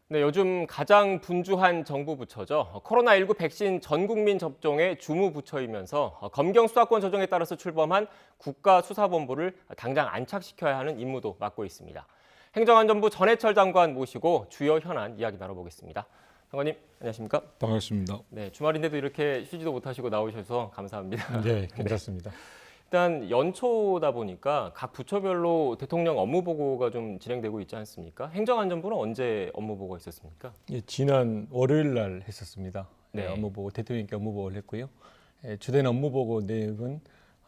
네, 요즘 가장 분주한 정부 부처죠. 코로나19 백신 전 국민 접종의 주무 부처이면서 검경 수사권 조정에 따라서 출범한 국가수사본부를 당장 안착시켜야 하는 임무도 맡고 있습니다. 행정안전부 전해철 장관 모시고 주요 현안 이야기 나눠보겠습니다. 장관님, 안녕하십니까? 반갑습니다. 네, 주말인데도 이렇게 쉬지도 못하시고 나오셔서 감사합니다. 네, 괜찮습니다. 일단 연초다 보니까 각 부처별로 대통령 업무 보고가 좀 진행되고 있지 않습니까? 행정안전부는 언제 업무 보고가 있었습니까? 예, 지난 월요일 날 했었습니다. 네. 업무 보고 대통령께 업무 보고를 했고요. 주된 업무 보고 내용은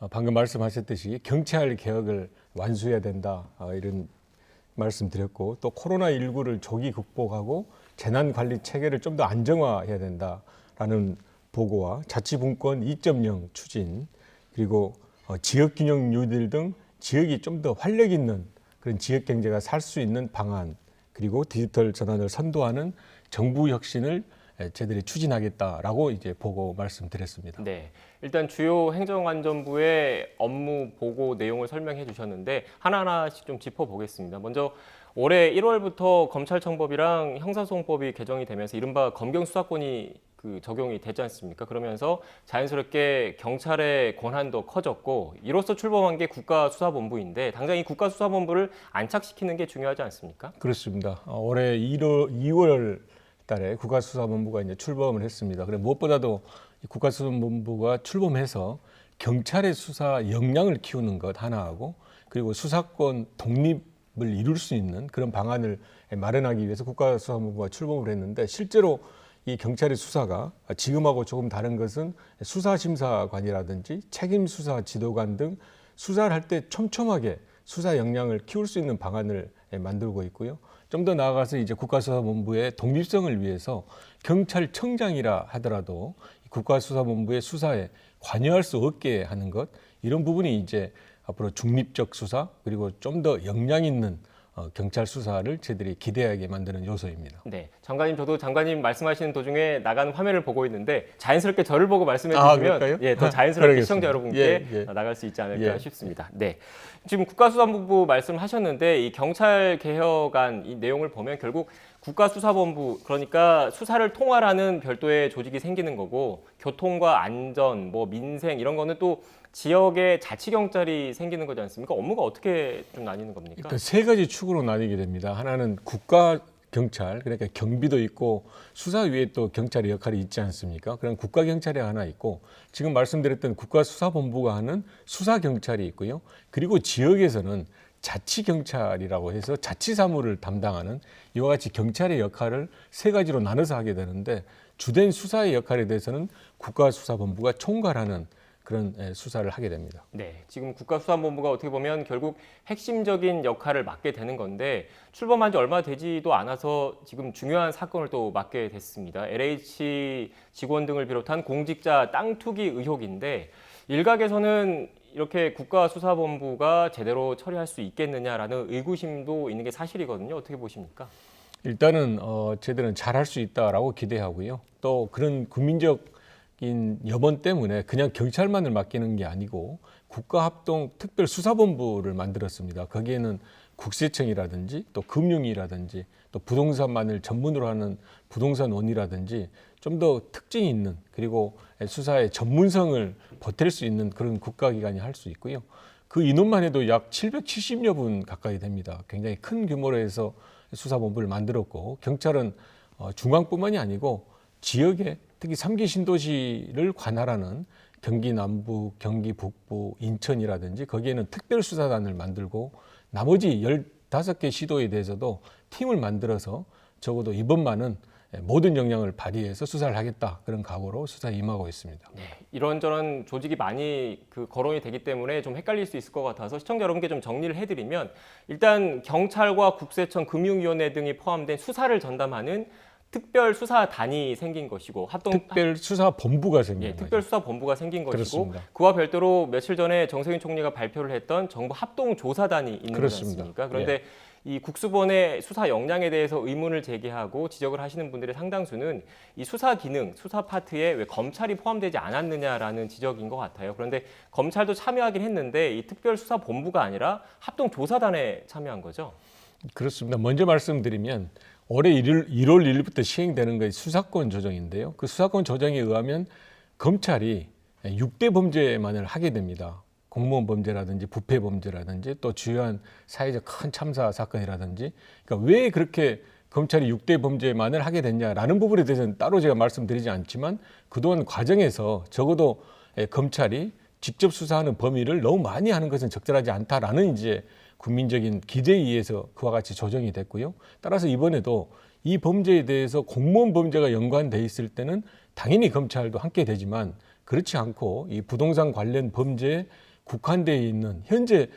방금 말씀하셨듯이 경찰 개혁을 완수해야 된다 이런 말씀드렸고 또 코로나19를 조기 극복하고 재난 관리 체계를 좀 더 안정화해야 된다라는 보고와 자치분권 2.0 추진 그리고 지역균형 뉴딜 등 지역이 좀 더 활력 있는 그런 지역 경제가 살 수 있는 방안 그리고 디지털 전환을 선도하는 정부 혁신을 저희들이 추진하겠다라고 이제 보고 말씀드렸습니다. 네, 일단 주요 행정안전부의 업무 보고 내용을 설명해 주셨는데 하나하나씩 좀 짚어보겠습니다. 먼저 올해 1월부터 검찰청법이랑 형사소송법이 개정이 되면서 이른바 검경수사권이 적용이 되지 않습니까? 그러면서 자연스럽게 경찰의 권한도 커졌고 이로써 출범한 게 국가수사본부인데 당장 이 국가수사본부를 안착시키는 게 중요하지 않습니까? 그렇습니다. 올해 2월 달에 국가수사본부가 이제 출범을 했습니다. 그래 무엇보다도 이 국가수사본부가 출범해서 경찰의 수사 역량을 키우는 것 하나하고 그리고 수사권 독립을 이룰 수 있는 그런 방안을 마련하기 위해서 국가수사본부가 출범을 했는데 실제로 이 경찰의 수사가 지금하고 조금 다른 것은 수사심사관이라든지 책임수사지도관 등 수사를 할 때 촘촘하게 수사 역량을 키울 수 있는 방안을 만들고 있고요. 좀 더 나아가서 이제 국가수사본부의 독립성을 위해서 경찰청장이라 하더라도 국가수사본부의 수사에 관여할 수 없게 하는 것 이런 부분이 이제 앞으로 중립적 수사 그리고 좀 더 역량 있는 경찰 수사를 저희들이 기대하게 만드는 요소입니다. 네, 장관님 저도 장관님 말씀하시는 도중에 나가는 화면을 보고 있는데 자연스럽게 저를 보고 말씀해 주시면 예, 더 자연스럽게 시청자 여러분께 나갈 수 있지 않을까 싶습니다. 네, 지금 국가수사본부 말씀하셨는데 이 경찰 개혁안 이 내용을 보면 결국 국가수사본부 그러니까 수사를 통할하는 별도의 조직이 생기는 거고 교통과 안전, 뭐 민생 이런 거는 또 지역의 자치경찰이 생기는 거지 않습니까? 업무가 어떻게 좀 나뉘는 겁니까? 일단 세 가지 축으로 나뉘게 됩니다. 하나는 국가 경찰, 그러니까 경비도 있고 수사 위에 또 경찰의 역할이 있지 않습니까? 그런 국가 경찰이 하나 있고 지금 말씀드렸던 국가수사본부가 하는 수사 경찰이 있고요. 그리고 지역에서는 자치경찰이라고 해서 자치사무를 담당하는 이와 같이 경찰의 역할을 세 가지로 나눠서 하게 되는데 주된 수사의 역할에 대해서는 국가수사본부가 총괄하는 그런 수사를 하게 됩니다. 네, 지금 국가수사본부가 어떻게 보면 결국 핵심적인 역할을 맡게 되는 건데 출범한 지 얼마 되지도 않아서 지금 중요한 사건을 또 맡게 됐습니다. LH 직원 등을 비롯한 공직자 땅 투기 의혹인데 일각에서는 이렇게 국가수사본부가 제대로 처리할 수 있겠느냐라는 의구심도 있는 게 사실이거든요. 어떻게 보십니까? 일단은 저희들은 잘할 수 있다라고 기대하고요. 또 그런 국민적인 여번 때문에 그냥 경찰만을 맡기는 게 아니고 국가합동특별수사본부를 만들었습니다. 거기에는 국세청이라든지 또 금융이라든지 또 부동산만을 전문으로 하는 부동산원이라든지 좀 더 특징이 있는 그리고 수사의 전문성을 보탤 수 있는 그런 국가기관이 할 수 있고요. 그 인원만 해도 약 770여 분 가까이 됩니다. 굉장히 큰 규모로 해서 수사본부를 만들었고 경찰은 중앙뿐만이 아니고 지역에 특히 3기 신도시를 관할하는 경기 남부, 경기 북부, 인천이라든지 거기에는 특별수사단을 만들고 나머지 15개 시도에 대해서도 팀을 만들어서 적어도 이번만은 모든 역량을 발휘해서 수사를 하겠다 그런 각오로 수사에 임하고 있습니다. 네, 이런저런 조직이 많이 거론이 되기 때문에 좀 헷갈릴 수 있을 것 같아서 시청자 여러분께 좀 정리를 해드리면 일단 경찰과 국세청, 금융위원회 등이 포함된 수사를 전담하는 특별수사단이 생긴 것이고 특별수사본부가 생긴 거죠. 특별수사본부가 생긴 것이고 그렇습니다. 그와 별도로 며칠 전에 정세균 총리가 발표를 했던 정부 합동조사단이 있는 거지 그렇습니다. 않습니까? 그런데 이 국수본의 수사 역량에 대해서 의문을 제기하고 지적을 하시는 분들의 상당수는 이 수사 기능, 수사 파트에 왜 검찰이 포함되지 않았느냐라는 지적인 것 같아요. 그런데 검찰도 참여하긴 했는데 이 특별수사본부가 아니라 합동조사단에 참여한 거죠. 그렇습니다. 먼저 말씀드리면 올해 1월 1일부터 시행되는 것이 수사권 조정인데요. 그 수사권 조정에 의하면 검찰이 6대 범죄만을 하게 됩니다. 공무원 범죄라든지 부패 범죄라든지 또 주요한 사회적 큰 참사 사건이라든지, 그러니까 왜 그렇게 검찰이 6대 범죄만을 하게 됐냐라는 부분에 대해서는 따로 제가 말씀드리지 않지만, 그동안 과정에서 적어도 검찰이 직접 수사하는 범위를 너무 많이 하는 것은 적절하지 않다라는 이제 국민적인 기대에 의해서 그와 같이 조정이 됐고요. 따라서 이번에도 이 범죄에 대해서 공무원 범죄가 연관돼 있을 때는 당연히 검찰도 함께 되지만, 그렇지 않고 이 부동산 관련 범죄에 국한되어 있는, 현재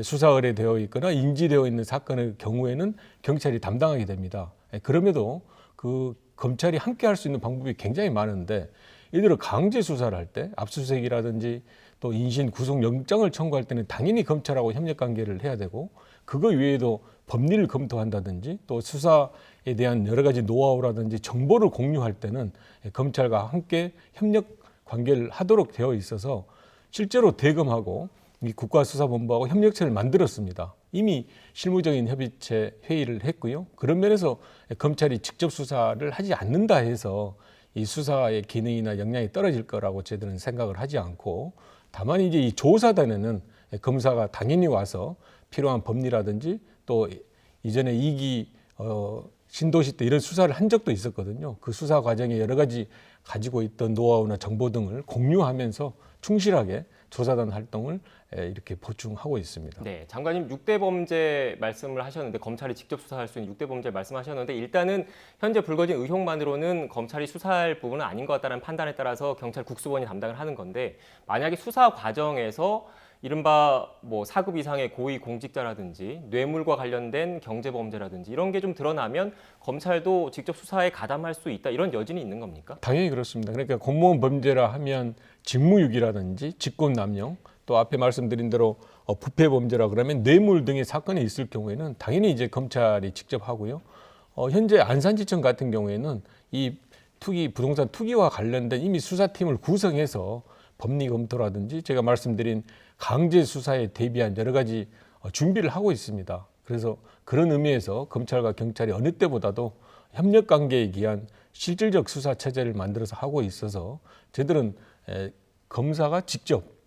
수사 의뢰되어 있거나 인지되어 있는 사건의 경우에는 경찰이 담당하게 됩니다. 그럼에도 그 검찰이 함께 할 수 있는 방법이 굉장히 많은데, 예를 들어 강제 수사를 할 때 압수수색이라든지 또 인신 구속 영장을 청구할 때는 당연히 검찰하고 협력 관계를 해야 되고, 그거 외에도 법리를 검토한다든지 또 수사에 대한 여러 가지 노하우라든지 정보를 공유할 때는 검찰과 함께 협력 관계를 하도록 되어 있어서, 실제로 대검하고 이 국가수사본부하고 협력체를 만들었습니다. 이미 실무적인 협의체 회의를 했고요. 그런 면에서 검찰이 직접 수사를 하지 않는다 해서 이 수사의 기능이나 역량이 떨어질 거라고 저희들은 생각을 하지 않고, 다만 이제 이 조사단에는 검사가 당연히 와서 필요한 법리라든지 또 이전에 2기 신도시 때 이런 수사를 한 적도 있었거든요. 그 수사 과정에 여러 가지 가지고 있던 노하우나 정보 등을 공유하면서 충실하게 조사단 활동을 이렇게 보충하고 있습니다. 네, 장관님 6대 범죄 말씀을 하셨는데, 검찰이 직접 수사할 수 있는 6대 범죄 말씀하셨는데, 일단은 현재 불거진 의혹만으로는 검찰이 수사할 부분은 아닌 것 같다는 판단에 따라서 경찰 국수본이 담당을 하는 건데, 만약에 수사 과정에서 이른바 뭐 4급 이상의 고위 공직자라든지 뇌물과 관련된 경제범죄라든지 이런 게 좀 드러나면 검찰도 직접 수사에 가담할 수 있다, 이런 여진이 있는 겁니까? 당연히 그렇습니다. 그러니까 공무원 범죄라 하면 직무유기라든지 직권남용, 또 앞에 말씀드린 대로 부패 범죄라 그러면 뇌물 등의 사건이 있을 경우에는 당연히 이제 검찰이 직접 하고요. 현재 안산지청 같은 경우에는 이 부동산 투기와 관련된 이미 수사팀을 구성해서 법리 검토라든지 제가 말씀드린 강제 수사에 대비한 여러 가지 준비를 하고 있습니다. 그래서 그런 의미에서 검찰과 경찰이 어느 때보다도 협력 관계에 기한 실질적 수사 체제를 만들어서 하고 있어서, 저희들은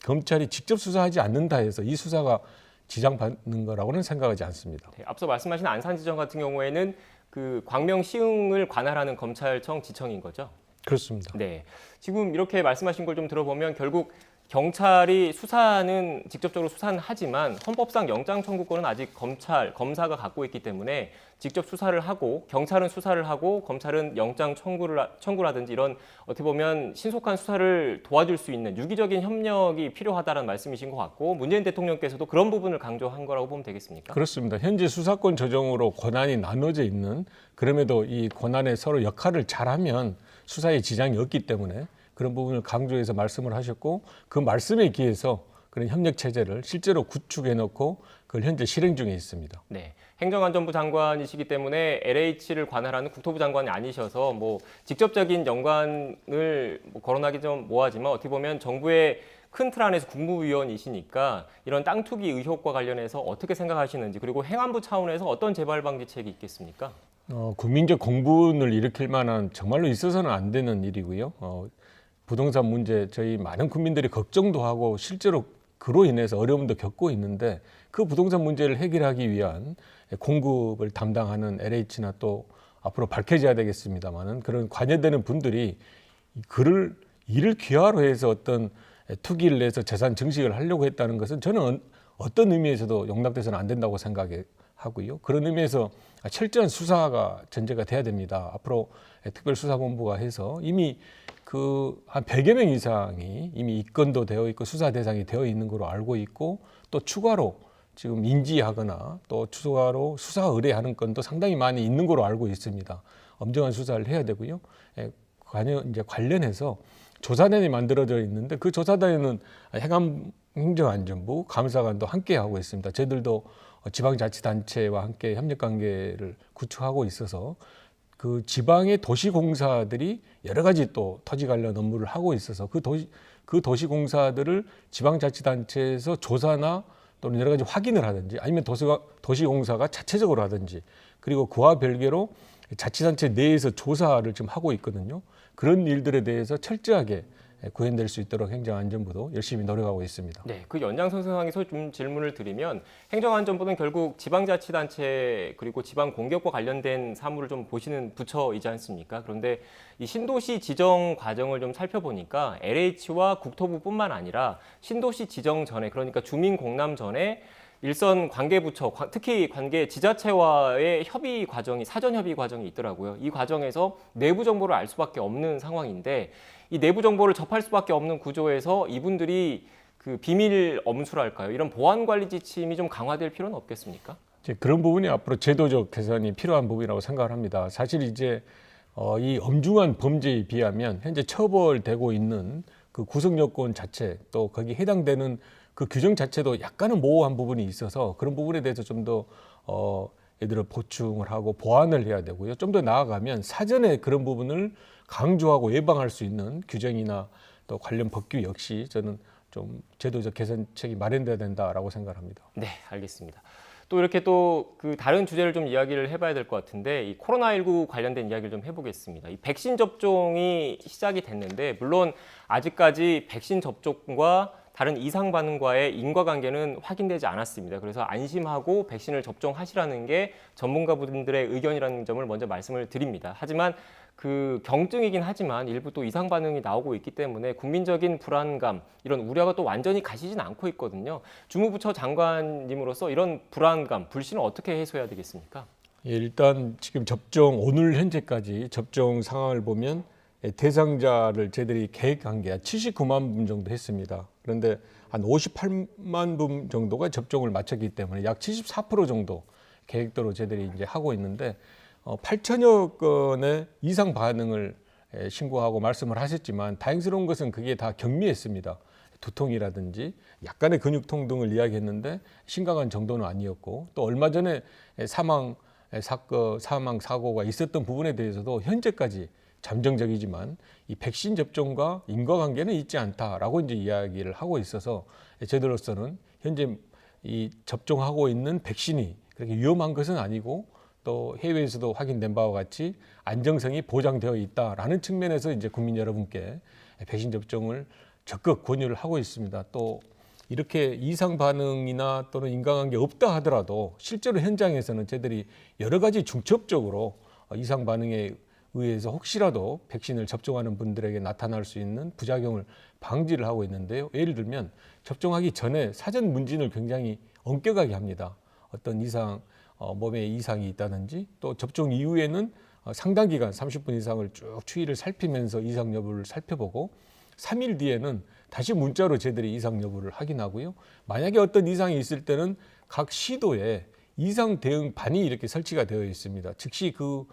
검찰이 직접 수사하지 않는다 해서 이 수사가 지장받는 거라고는 생각하지 않습니다. 네, 앞서 말씀하신 안산지청 같은 경우에는 그 광명시흥을 관할하는 검찰청 지청인 거죠? 그렇습니다. 네, 지금 이렇게 말씀하신 걸 좀 들어보면 결국 경찰이 수사는 직접적으로 수사는 하지만 헌법상 영장 청구권은 아직 검사가 갖고 있기 때문에 직접 수사를 하고, 경찰은 수사를 하고 검찰은 영장 청구라든지 이런 어떻게 보면 신속한 수사를 도와줄 수 있는 유기적인 협력이 필요하다는 말씀이신 것 같고, 문재인 대통령께서도 그런 부분을 강조한 거라고 보면 되겠습니까? 그렇습니다. 현재 수사권 조정으로 권한이 나눠져 있는, 그럼에도 이 권한에 서로 역할을 잘하면 수사에 지장이 없기 때문에 그런 부분을 강조해서 말씀을 하셨고, 그 말씀에 기해서 그런 협력 체제를 실제로 구축해 놓고 그걸 현재 실행 중에 있습니다. 네, 행정안전부 장관이시기 때문에 LH를 관할하는 국토부 장관이 아니셔서 뭐 직접적인 연관을 거론하기 좀 뭐하지만, 어떻게 보면 정부의 큰 틀 안에서 국무위원이시니까 이런 땅 투기 의혹과 관련해서 어떻게 생각하시는지, 그리고 행안부 차원에서 어떤 재발 방지책이 있겠습니까? 국민적 공분을 일으킬 만한, 정말로 있어서는 안 되는 일이고요. 부동산 문제, 저희 많은 국민들이 걱정도 하고 실제로 그로 인해서 어려움도 겪고 있는데, 그 부동산 문제를 해결하기 위한 공급을 담당하는 LH나 또 앞으로 밝혀져야 되겠습니다만은, 그런 관여되는 분들이 이를 기하로 해서 어떤 투기를 해서 재산 증식을 하려고 했다는 것은 저는 어떤 의미에서도 용납돼서는 안 된다고 생각하고요. 그런 의미에서 철저한 수사가 전제가 돼야 됩니다. 앞으로 특별수사본부가 해서 이미 한 100여 명 이상이 이미 입건도 되어 있고 수사 대상이 되어 있는 걸로 알고 있고, 또 추가로 지금 인지하거나 또 추가로 수사 의뢰하는 건도 상당히 많이 있는 걸로 알고 있습니다. 엄정한 수사를 해야 되고요. 관련해서 조사단이 만들어져 있는데, 그 조사단에는 행정안전부, 감사관도 함께 하고 있습니다. 저희들도 지방자치단체와 함께 협력관계를 구축하고 있어서 그 지방의 도시공사들이 여러 가지 또 토지 관련 업무를 하고 있어서 그 도시공사들을 지방자치단체에서 조사나 또는 여러 가지 확인을 하든지, 아니면 도시공사가 자체적으로 하든지, 그리고 그와 별개로 자치단체 내에서 조사를 지금 하고 있거든요. 그런 일들에 대해서 철저하게 구현될 수 있도록 행정안전부도 열심히 노력하고 있습니다. 네, 그 연장선상에서 좀 질문을 드리면 행정안전부는 결국 지방자치단체 그리고 지방공격과 관련된 사무를 좀 보시는 부처이지 않습니까? 그런데 이 신도시 지정 과정을 좀 살펴보니까 LH와 국토부뿐만 아니라 신도시 지정 전에, 그러니까 주민공람 전에 일선 관계부처, 특히 관계 지자체와의 협의 과정이, 사전 협의 과정이 있더라고요. 이 과정에서 내부 정보를 알 수밖에 없는 상황인데, 이 내부 정보를 접할 수밖에 없는 구조에서 이분들이 그 비밀 엄수랄까요? 이런 보안 관리 지침이 좀 강화될 필요는 없겠습니까? 그런 부분이 앞으로 제도적 개선이 필요한 부분이라고 생각을 합니다. 사실 이제 이 엄중한 범죄에 비하면 현재 처벌되고 있는 그 구성 요건 자체, 또 거기 해당되는 그 규정 자체도 약간은 모호한 부분이 있어서 그런 부분에 대해서 좀 더 예를 들어 보충을 하고 보완을 해야 되고요. 좀 더 나아가면 사전에 그런 부분을 강조하고 예방할 수 있는 규정이나 또 관련 법규 역시 저는 좀 제도적 개선책이 마련돼야 된다라고 생각합니다. 네, 알겠습니다. 또 이렇게 또 그 다른 주제를 좀 이야기를 해봐야 될 것 같은데, 이 코로나19 관련된 이야기를 좀 해보겠습니다. 이 백신 접종이 시작이 됐는데, 물론 아직까지 백신 접종과 다른 이상 반응과의 인과관계는 확인되지 않았습니다. 그래서 안심하고 백신을 접종하시라는 게 전문가분들의 의견이라는 점을 먼저 말씀을 드립니다. 하지만 그 경증이긴 하지만 일부 또 이상 반응이 나오고 있기 때문에 국민적인 불안감, 이런 우려가 또 완전히 가시진 않고 있거든요. 주무부처 장관님으로서 이런 불안감, 불신을 어떻게 해소해야 되겠습니까? 일단 지금 접종 오늘 현재까지 접종 상황을 보면 대상자를 저희들이 계획한 게 79만 분 정도 했습니다. 그런데 한 58만 분 정도가 접종을 마쳤기 때문에 약 74% 정도 계획대로 저희들이 이제 하고 있는데 8천여 건의 이상 반응을 신고하고 말씀을 하셨지만 다행스러운 것은 그게 다 경미했습니다. 두통이라든지 약간의 근육통 등을 이야기했는데 심각한 정도는 아니었고, 또 얼마 전에 사망 사고가 있었던 부분에 대해서도 현재까지 잠정적이지만 이 백신 접종과 인과관계는 있지 않다라고 이제 이야기를 하고 있어서 저희들로서는 현재 이 접종하고 있는 백신이 그렇게 위험한 것은 아니고 또 해외에서도 확인된 바와 같이 안정성이 보장되어 있다라는 측면에서 이제 국민 여러분께 백신 접종을 적극 권유를 하고 있습니다. 또 이렇게 이상 반응이나 또는 인과관계 없다 하더라도 실제로 현장에서는 저희들이 여러 가지 중첩적으로 이상 반응에 의해서 혹시라도 백신을 접종하는 분들에게 나타날 수 있는 부작용을 방지를 하고 있는데요. 예를 들면 접종하기 전에 사전 문진을 굉장히 엄격하게 합니다. 어떤 이상, 몸에 이상이 있다든지, 또 접종 이후에는 상당 기간 30분 이상을 쭉 추이를 살피면서 이상 여부를 살펴보고 3일 뒤에는 다시 문자로 저희들이 이상 여부를 확인하고요. 만약에 어떤 이상이 있을 때는 각 시도에 이상 대응 반이 이렇게 설치가 되어 있습니다. 즉시 그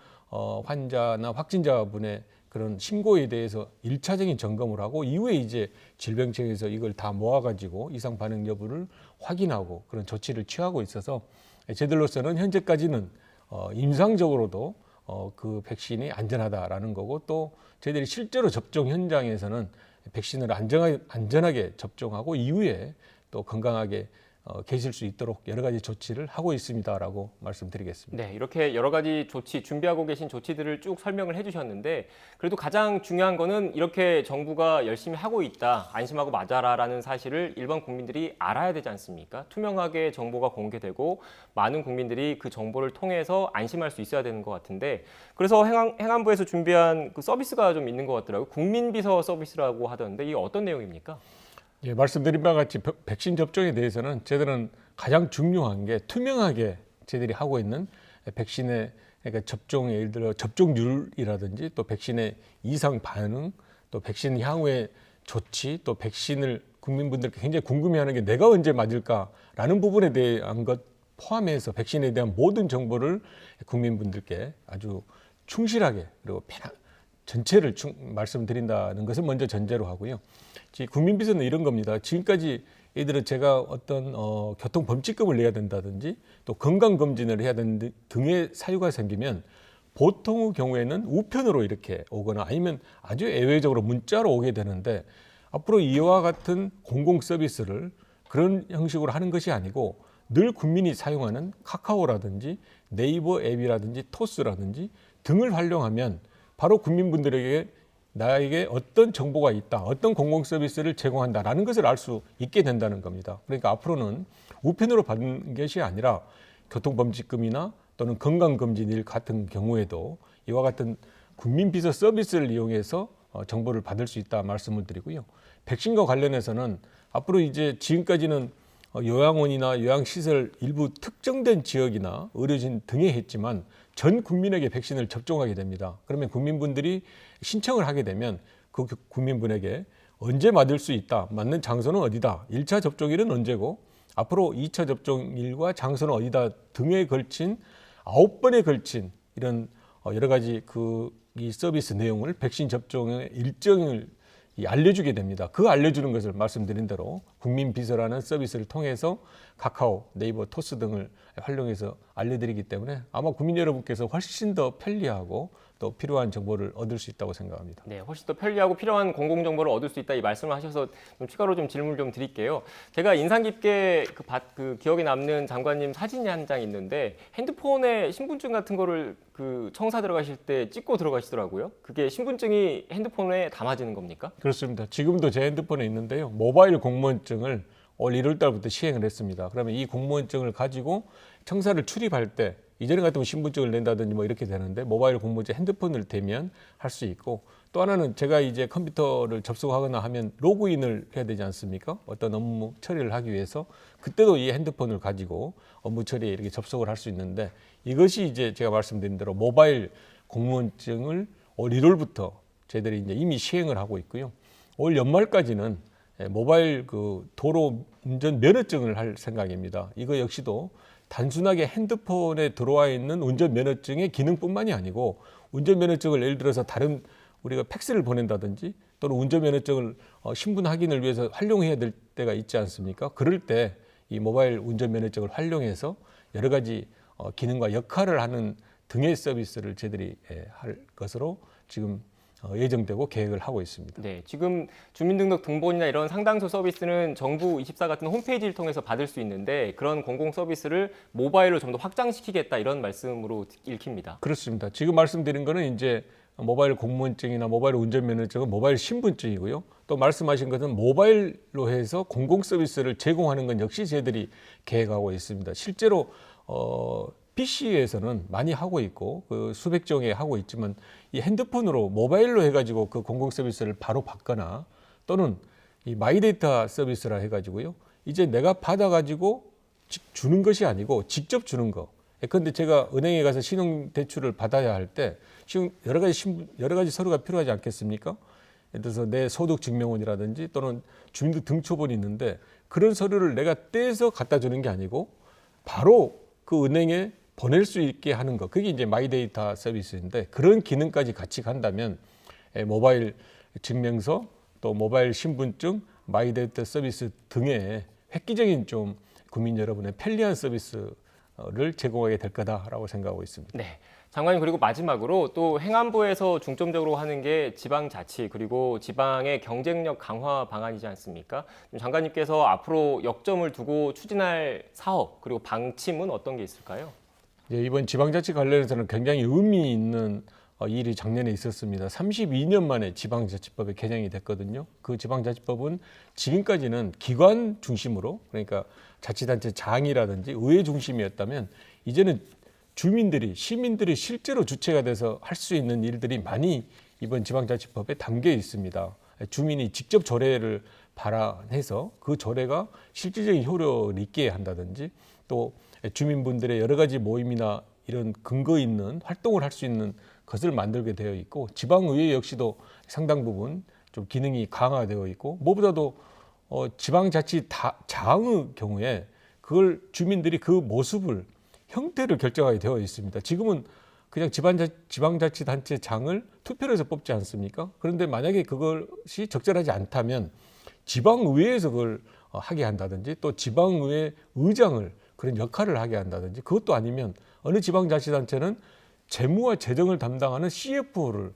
환자나 확진자분의 그런 신고에 대해서 1차적인 점검을 하고 이후에 이제 질병청에서 이걸 다 모아가지고 이상 반응 여부를 확인하고 그런 조치를 취하고 있어서 저희들로서는 현재까지는 임상적으로도 그 백신이 안전하다라는 거고, 또 저희들이 실제로 접종 현장에서는 백신을 안전하게 접종하고 이후에 또 건강하게 계실 수 있도록 여러 가지 조치를 하고 있습니다라고 말씀드리겠습니다. 네, 이렇게 여러 가지 조치, 준비하고 계신 조치들을 쭉 설명을 해주셨는데, 그래도 가장 중요한 거는 이렇게 정부가 열심히 하고 있다, 안심하고 맞아라라는 사실을 일반 국민들이 알아야 되지 않습니까? 투명하게 정보가 공개되고 많은 국민들이 그 정보를 통해서 안심할 수 있어야 되는 것 같은데, 그래서 행안부에서 준비한 그 서비스가 좀 있는 것 같더라고요. 국민비서 서비스라고 하던데 이게 어떤 내용입니까? 예, 말씀드린 바와 같이 백신 접종에 대해서는 저희들은 가장 중요한 게 투명하게 저희들이 하고 있는 백신의, 그러니까 접종의 예를 들어 접종률이라든지 또 백신의 이상 반응, 또 백신 향후의 조치, 또 백신을 국민분들께 굉장히 궁금해하는 게 내가 언제 맞을까라는 부분에 대한 것 포함해서 백신에 대한 모든 정보를 국민분들께 아주 충실하게 그리고 전체를 말씀드린다는 것을 먼저 전제로 하고요. 국민비서는 이런 겁니다. 지금까지 예를 들어 제가 어떤 교통 범칙금을 내야 된다든지 또 건강검진을 해야 되는 등의 사유가 생기면 보통의 경우에는 우편으로 이렇게 오거나 아니면 아주 예외적으로 문자로 오게 되는데, 앞으로 이와 같은 공공 서비스를 그런 형식으로 하는 것이 아니고 늘 국민이 사용하는 카카오라든지 네이버 앱이라든지 토스라든지 등을 활용하면 바로 국민분들에게 나에게 어떤 정보가 있다, 어떤 공공 서비스를 제공한다라는 것을 알 수 있게 된다는 겁니다. 그러니까 앞으로는 우편으로 받는 것이 아니라 교통범칙금이나 또는 건강검진일 같은 경우에도 이와 같은 국민비서 서비스를 이용해서 정보를 받을 수 있다 말씀을 드리고요. 백신과 관련해서는 앞으로 이제 지금까지는 요양원이나 요양시설 일부 특정된 지역이나 의료진 등에 했지만 전 국민에게 백신을 접종하게 됩니다. 그러면 국민분들이 신청을 하게 되면 그 국민분에게 언제 맞을 수 있다, 맞는 장소는 어디다, 1차 접종일은 언제고 앞으로 2차 접종일과 장소는 어디다 등에 걸친 9번에 걸친 이런 여러 가지 이 서비스 내용을 백신 접종의 일정을 알려주게 됩니다. 그 알려주는 것을 말씀드린 대로 국민비서라는 서비스를 통해서 카카오, 네이버, 토스 등을 활용해서 알려드리기 때문에 아마 국민 여러분께서 훨씬 더 편리하고 또 필요한 정보를 얻을 수 있다고 생각합니다. 네, 훨씬 더 편리하고 필요한 공공정보를 얻을 수 있다 이 말씀을 하셔서 좀 추가로 좀 질문 좀 드릴게요. 제가 인상 깊게 그 기억에 남는 장관님 사진이 한 장 있는데 핸드폰에 신분증 같은 거를 그 청사 들어가실 때 찍고 들어가시더라고요. 그게 신분증이 핸드폰에 담아지는 겁니까? 그렇습니다. 지금도 제 핸드폰에 있는데요. 모바일 공무원증을 올 1월 달부터 시행을 했습니다. 그러면 이 공무원증을 가지고 청사를 출입할 때 이전에 같으면 신분증을 낸다든지 뭐 이렇게 되는데 모바일 공무원증 핸드폰을 대면 할 수 있고 또 하나는 제가 이제 컴퓨터를 접속하거나 하면 로그인을 해야 되지 않습니까? 어떤 업무 처리를 하기 위해서 그때도 이 핸드폰을 가지고 업무 처리에 이렇게 접속을 할 수 있는데 이것이 이제 제가 말씀드린 대로 모바일 공무원증을 올 1월부터 저희들이 이제 이미 시행을 하고 있고요. 올 연말까지는 모바일 그 도로 운전 면허증을 할 생각입니다. 이거 역시도 단순하게 핸드폰에 들어와 있는 운전면허증의 기능뿐만이 아니고 운전면허증을 예를 들어서 다른 우리가 팩스를 보낸다든지 또는 운전면허증을 신분 확인을 위해서 활용해야 될 때가 있지 않습니까? 그럴 때 이 모바일 운전면허증을 활용해서 여러 가지 기능과 역할을 하는 등의 서비스를 저희들이 할 것으로 지금 예정되고 계획을 하고 있습니다. 네, 지금 주민등록 등본이나 이런 상당수 서비스는 정부24 같은 홈페이지를 통해서 받을 수 있는데 그런 공공 서비스를 모바일로 좀 더 확장시키겠다 이런 말씀으로 읽힙니다. 그렇습니다. 지금 말씀드린 거는 이제 모바일 공무원증이나 모바일 운전면허증은 모바일 신분증이고요. 또 말씀하신 것은 모바일로 해서 공공 서비스를 제공하는 건 역시 저희들이 계획하고 있습니다. 실제로 PC에서는 많이 하고 있고 그 수백 종에 하고 있지만 이 핸드폰으로 모바일로 해가지고 그 공공 서비스를 바로 받거나 또는 이 마이데이터 서비스라 해가지고요. 이제 내가 받아가지고 주는 것이 아니고 직접 주는 거. 그런데 제가 은행에 가서 신용대출을 받아야 할 때 여러 가지 서류가 필요하지 않겠습니까? 예를 들어서 내 소득증명원이라든지 또는 주민등록등초본이 있는데 그런 서류를 내가 떼서 갖다 주는 게 아니고 바로 그 은행에 보낼 수 있게 하는 거. 그게 이제 마이데이터 서비스인데 그런 기능까지 같이 간다면 모바일 증명서 또 모바일 신분증, 마이데이터 서비스 등의 획기적인 좀 국민 여러분의 편리한 서비스를 제공하게 될 거다라고 생각하고 있습니다. 네. 장관님 그리고 마지막으로 또 행안부에서 중점적으로 하는 게 지방자치 그리고 지방의 경쟁력 강화 방안이지 않습니까? 장관님께서 앞으로 역점을 두고 추진할 사업 그리고 방침은 어떤 게 있을까요? 예, 이번 지방자치 관련해서는 굉장히 의미 있는 일이 작년에 있었습니다. 32년 만에 지방자치법이 개정이 됐거든요. 그 지방자치법은 지금까지는 기관 중심으로 그러니까 자치단체 장이라든지 의회 중심이었다면 이제는 주민들이 시민들이 실제로 주체가 돼서 할 수 있는 일들이 많이 이번 지방자치법에 담겨 있습니다. 주민이 직접 조례를 발안해서 그 조례가 실질적인 효력을 있게 한다든지 또 주민분들의 여러 가지 모임이나 이런 근거 있는 활동을 할 수 있는 것을 만들게 되어 있고 지방의회 역시도 상당 부분 좀 기능이 강화되어 있고 무엇보다도 지방자치 장의 경우에 그걸 주민들이 그 모습을 형태를 결정하게 되어 있습니다. 지금은 그냥 지방자치단체장을 투표를 해서 뽑지 않습니까? 그런데 만약에 그것이 적절하지 않다면 지방의회에서 그걸 하게 한다든지 또 지방의회 의장을 그런 역할을 하게 한다든지 그것도 아니면 어느 지방자치단체는 재무와 재정을 담당하는 CFO를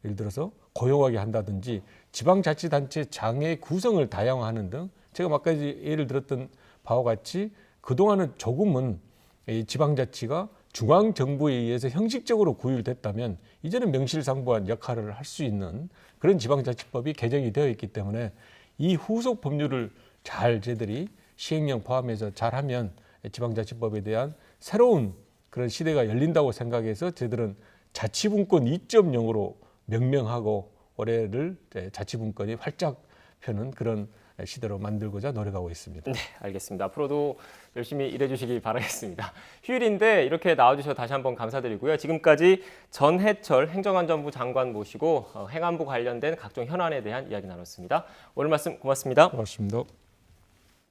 예를 들어서 고용하게 한다든지 지방자치단체장의 구성을 다양화하는 등 제가 아까 예를 들었던 바와 같이 그동안은 조금은 이 지방자치가 중앙 정부에 의해서 형식적으로 구율됐다면 이제는 명실상부한 역할을 할 수 있는 그런 지방자치법이 개정이 되어 있기 때문에 이 후속 법률을 잘 저희들이 시행령 포함해서 잘하면 지방자치법에 대한 새로운 그런 시대가 열린다고 생각해서 저희들은 자치분권 2.0으로 명명하고 올해를 자치분권이 활짝 펴는 그런 시대로 만들고자 노력하고 있습니다. 네, 알겠습니다. 앞으로도 열심히 일해 주시길 바라겠습니다. 휴일인데 이렇게 나와주셔서 다시 한번 감사드리고요. 지금까지 전해철 행정안전부 장관 모시고 행안부 관련된 각종 현안에 대한 이야기 나눴습니다. 오늘 말씀 고맙습니다. 고맙습니다.